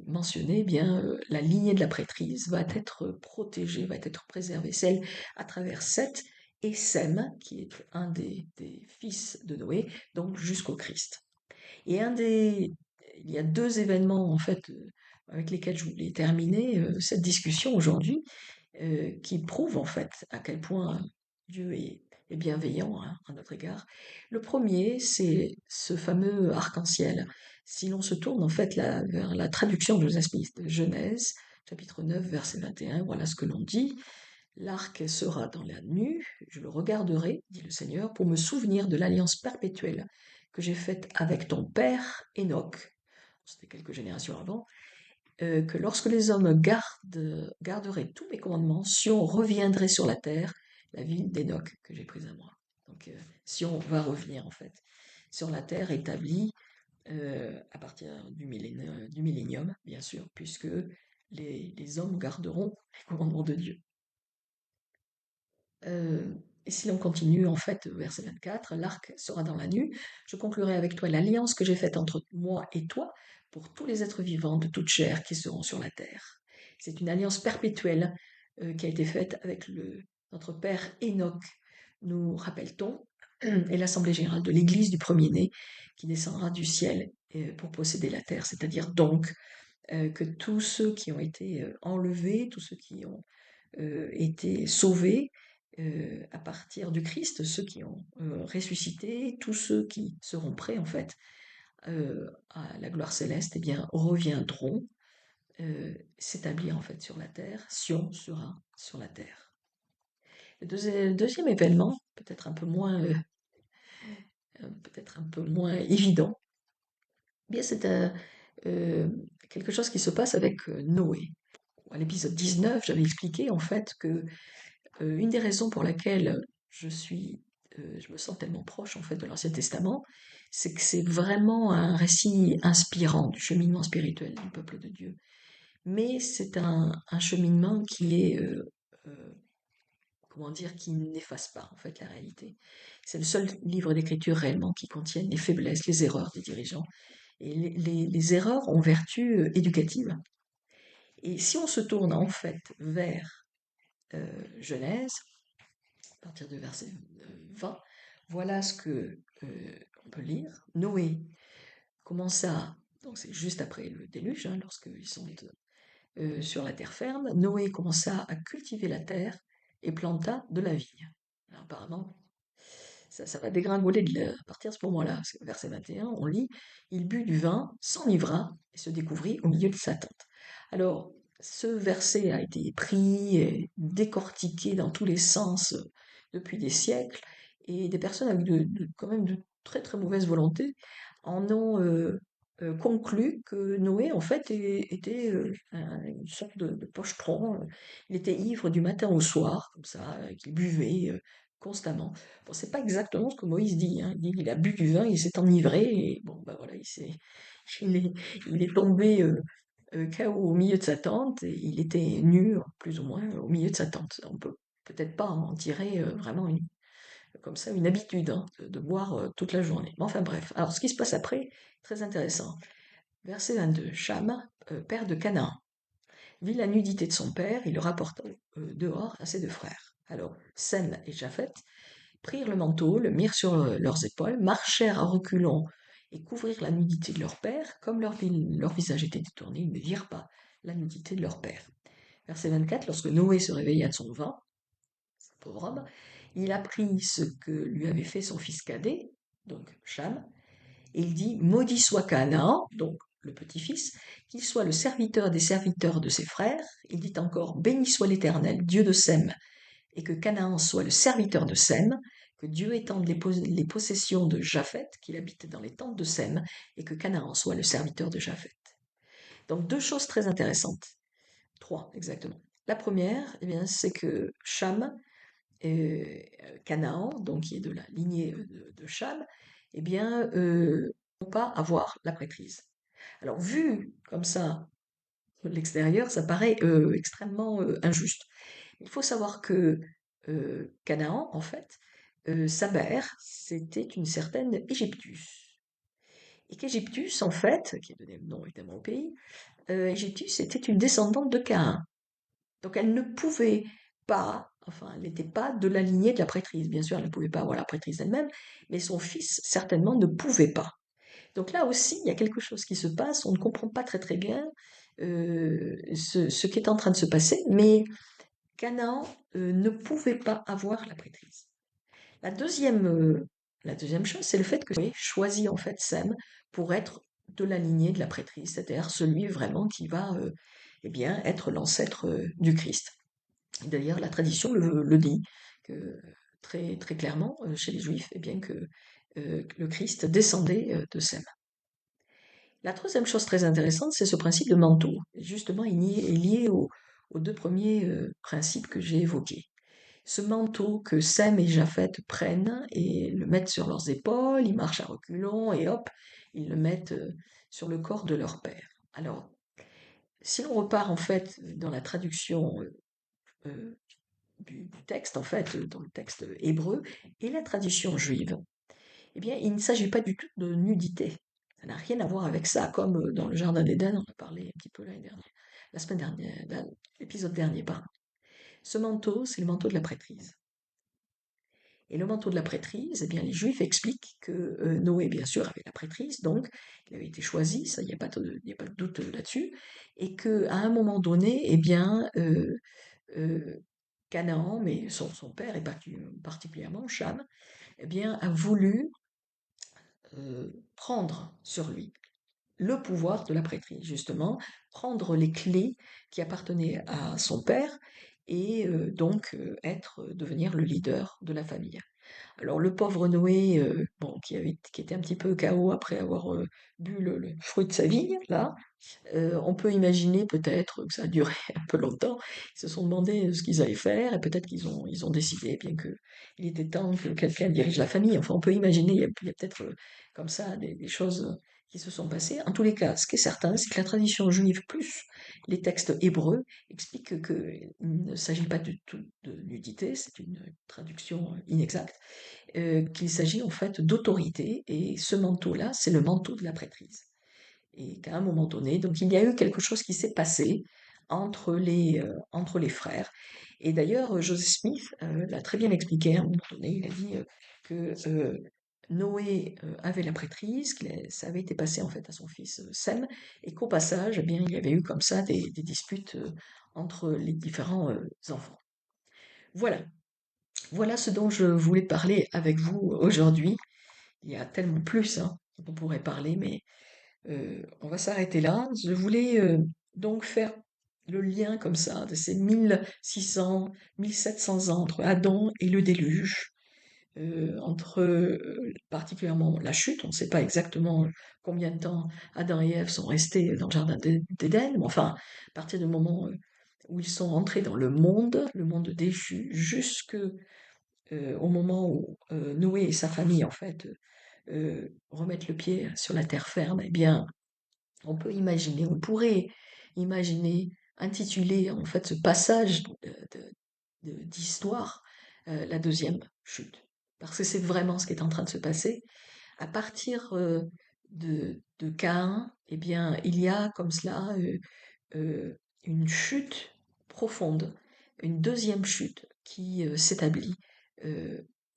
mentionnais, eh bien, la lignée de la prêtrise va être protégée, va être préservée, celle à travers Seth et Sem, qui est un des fils de Noé, donc jusqu'au Christ. Et il y a deux événements en fait avec lesquels je voulais terminer cette discussion aujourd'hui, qui prouvent en fait à quel point Dieu est bienveillant hein, à notre égard. Le premier, c'est ce fameux arc-en-ciel. Si l'on se tourne en fait vers la traduction de Joseph Smith de Genèse, chapitre 9, verset 21, voilà ce que l'on dit. L'arc sera dans la nue, je le regarderai, dit le Seigneur, pour me souvenir de l'alliance perpétuelle que j'ai faite avec ton père Enoch, c'était quelques générations avant, que lorsque les hommes garderaient tous mes commandements, Sion reviendrait sur la terre, la ville d'Enoch que j'ai prise à moi. Donc Sion va revenir en fait sur la terre établie à partir du millénium, bien sûr, puisque les hommes garderont les commandements de Dieu. Euh, et si l'on continue, en fait, verset 24, l'arc sera dans la nue, je conclurai avec toi l'alliance que j'ai faite entre moi et toi pour tous les êtres vivants de toute chair qui seront sur la terre. C'est une alliance perpétuelle qui a été faite avec notre père Enoch, nous rappelle-t-on, et l'assemblée générale de l'Église du premier-né qui descendra du ciel pour posséder la terre, c'est-à-dire donc que tous ceux qui ont été enlevés, tous ceux qui ont été sauvés à partir du Christ, ceux qui ont ressuscité, tous ceux qui seront prêts en fait à la gloire céleste, eh bien reviendront s'établir en fait sur la terre. Sion sera sur la terre. Le deuxième événement, peut-être un peu moins évident, eh bien c'est euh, quelque chose qui se passe avec Noé. À l'épisode 19, j'avais expliqué en fait que une des raisons pour laquelle je me sens tellement proche en fait de l'Ancien Testament, c'est que c'est vraiment un récit inspirant du cheminement spirituel du peuple de Dieu. Mais c'est un cheminement qui est, comment dire, qui n'efface pas en fait la réalité. C'est le seul livre d'écriture réellement qui contienne les faiblesses, les erreurs des dirigeants. Et les erreurs ont vertu éducative. Et si on se tourne en fait vers Genèse, à partir de verset 20, voilà ce que on peut lire. Noé commença, donc c'est juste après le déluge, hein, lorsqu'ils sont sur la terre ferme, Noé commença à cultiver la terre et planta de la vigne. Alors, apparemment, ça va dégringoler à partir de ce moment-là, parce que verset 21, on lit, il but du vin, s'enivra et se découvrit au milieu de sa tente. Alors, ce verset a été pris et décortiqué dans tous les sens depuis des siècles, et des personnes avec quand même de très très mauvaises volontés en ont conclu que Noé, en fait, était une sorte de pochetron. Il était ivre du matin au soir, comme ça, qu'il buvait constamment. Bon, c'est pas exactement ce que Moïse dit, hein. Il dit qu'il a bu du vin, il s'est enivré, et bon, bah voilà, il est, il est tombé KO au milieu de sa tente, et il était nu, plus ou moins, au milieu de sa tente. On peut peut-être pas en tirer vraiment comme ça une habitude hein, de boire toute la journée. Mais enfin bref, alors ce qui se passe après, très intéressant. Verset 22, Cham, père de Canaan, vit la nudité de son père, il le rapporta dehors à ses deux frères. Alors Sem et Japhet prirent le manteau, le mirent sur leurs épaules, marchèrent à reculons et couvrir la nudité de leur père, comme leur visage était détourné, ils ne virent pas la nudité de leur père. Verset 24, lorsque Noé se réveilla de son vin, ce pauvre homme, il apprit ce que lui avait fait son fils cadet, donc Cham, et il dit, maudit soit Canaan, donc le petit-fils, qu'il soit le serviteur des serviteurs de ses frères. Il dit encore, béni soit l'Éternel, Dieu de Sem, et que Canaan soit le serviteur de Sem, que Dieu étende les possessions de Japheth, qu'il habite dans les tentes de Sem, et que Canaan soit le serviteur de Japheth. Donc deux choses très intéressantes. Trois, exactement. La première, eh bien, c'est que Cham, Canaan, donc qui est de la lignée de Cham, eh bien, n'ont pas avoir la prêtrise. Alors, vu comme ça, de l'extérieur, ça paraît extrêmement injuste. Il faut savoir que Canaan, en fait, sa mère, c'était une certaine Égyptus. Et qu'Égyptus, en fait, qui a donné le nom évidemment au pays, Égyptus était une descendante de Caïn. Donc elle ne pouvait pas, enfin, elle n'était pas de la lignée de la prêtrise. Bien sûr, elle ne pouvait pas avoir la prêtrise elle-même, mais son fils, certainement, ne pouvait pas. Donc là aussi, il y a quelque chose qui se passe, on ne comprend pas très très bien ce qui est en train de se passer, mais Canaan ne pouvait pas avoir la prêtrise. La deuxième chose, c'est le fait que Noé choisit en fait Sem pour être de la lignée de la prêtrise, c'est-à-dire celui vraiment qui va eh bien, être l'ancêtre du Christ. D'ailleurs, la tradition le dit que, très, très clairement chez les Juifs, eh bien, que le Christ descendait de Sem. La troisième chose très intéressante, c'est ce principe de manteau. Justement, il est lié aux deux premiers principes que j'ai évoqués. Ce manteau que Sem et Japheth prennent et le mettent sur leurs épaules, ils marchent à reculons et hop, ils le mettent sur le corps de leur père. Alors, si l'on repart en fait dans la traduction euh, du texte, en fait, dans le texte hébreu et la tradition juive, eh bien, il ne s'agit pas du tout de nudité. Ça n'a rien à voir avec ça, comme dans le Jardin d'Éden, on a parlé un petit peu l'année dernière, la semaine dernière, l'épisode dernier, pardon. Ce manteau, c'est le manteau de la prêtrise. Et le manteau de la prêtrise, eh bien, les Juifs expliquent que Noé, bien sûr, avait la prêtrise, donc il avait été choisi, ça, il n'y a pas de doute là-dessus, et qu'à un moment donné, eh bien, euh, Canaan, mais son père, et particulièrement Cham, eh bien, a voulu prendre sur lui le pouvoir de la prêtrise, justement, prendre les clés qui appartenaient à son père et donc devenir le leader de la famille. Alors le pauvre Noé, bon, qui était un petit peu KO après avoir bu le fruit de sa vigne, là, on peut imaginer peut-être que ça a duré un peu longtemps. Ils se sont demandé ce qu'ils allaient faire et peut-être ils ont décidé, bien que il était temps que quelqu'un dirige la famille. Enfin, on peut imaginer, il y a peut-être comme ça des choses qui se sont passées. En tous les cas, ce qui est certain, c'est que la tradition juive plus les textes hébreux expliquent qu'il ne s'agit pas du tout de nudité, c'est une traduction inexacte, qu'il s'agit en fait d'autorité et ce manteau-là, c'est le manteau de la prêtrise et qu'à un moment donné, donc il y a eu quelque chose qui s'est passé entre les frères. Et d'ailleurs, Joseph Smith l'a très bien expliqué à un moment donné. Il a dit que Noé avait la prêtrise, ça avait été passé en fait à son fils Sem, et qu'au passage, eh bien, il y avait eu comme ça des disputes entre les différents enfants. Voilà, voilà ce dont je voulais parler avec vous aujourd'hui. Il y a tellement plus dont on pourrait parler, mais on va s'arrêter là. Je voulais donc faire le lien comme ça de ces 1600, 1700 ans entre Adam et le déluge, entre particulièrement la chute. On ne sait pas exactement combien de temps Adam et Ève sont restés dans le jardin d'Éden, mais enfin, à partir du moment où ils sont entrés dans le monde déchu, jusque au moment où Noé et sa famille, en fait, remettent le pied sur la terre ferme, eh bien, on pourrait imaginer, intituler en fait ce passage d'histoire la deuxième chute. Parce que c'est vraiment ce qui est en train de se passer. À partir de Caïn, eh bien, il y a comme cela une chute profonde, une deuxième chute qui s'établit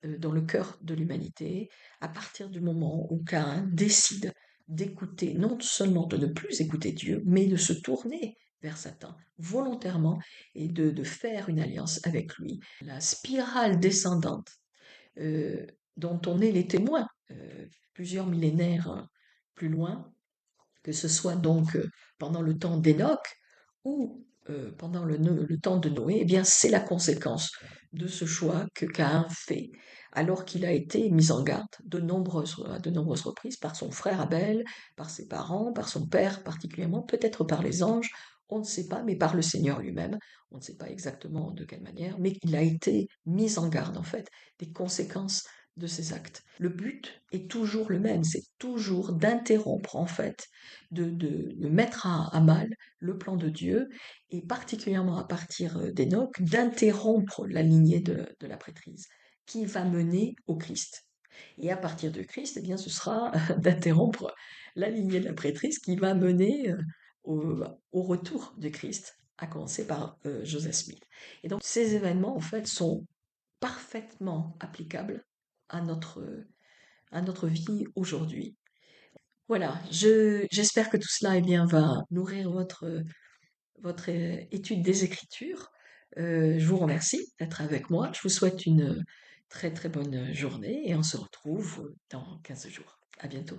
dans le cœur de l'humanité à partir du moment où Caïn décide d'écouter, non seulement de ne plus écouter Dieu, mais de se tourner vers Satan volontairement et de faire une alliance avec lui. La spirale descendante euh, dont on est les témoins plusieurs millénaires plus loin, que ce soit donc pendant le temps d'Enoch ou pendant le temps de Noé, eh bien c'est la conséquence de ce choix que Caïn fait, alors qu'il a été mis en garde à de nombreuses reprises par son frère Abel, par ses parents, par son père particulièrement, peut-être par les anges, on ne sait pas, mais par le Seigneur lui-même, on ne sait pas exactement de quelle manière, mais il a été mis en garde en fait des conséquences de ses actes. Le but est toujours le même, c'est toujours d'interrompre en fait de mettre à mal le plan de Dieu, et particulièrement à partir d'Enoch, d'interrompre la lignée de la prêtrise qui va mener au Christ. Et à partir de Christ, eh bien, ce sera d'interrompre la lignée de la prêtrise qui va mener au retour de Christ, à commencer par Joseph Smith. Et donc ces événements, en fait, sont parfaitement applicables à notre vie aujourd'hui. Voilà, j'espère que tout cela eh bien, va nourrir votre étude des Écritures. Je vous remercie d'être avec moi. Je vous souhaite une très très bonne journée et on se retrouve dans 15 jours. À bientôt.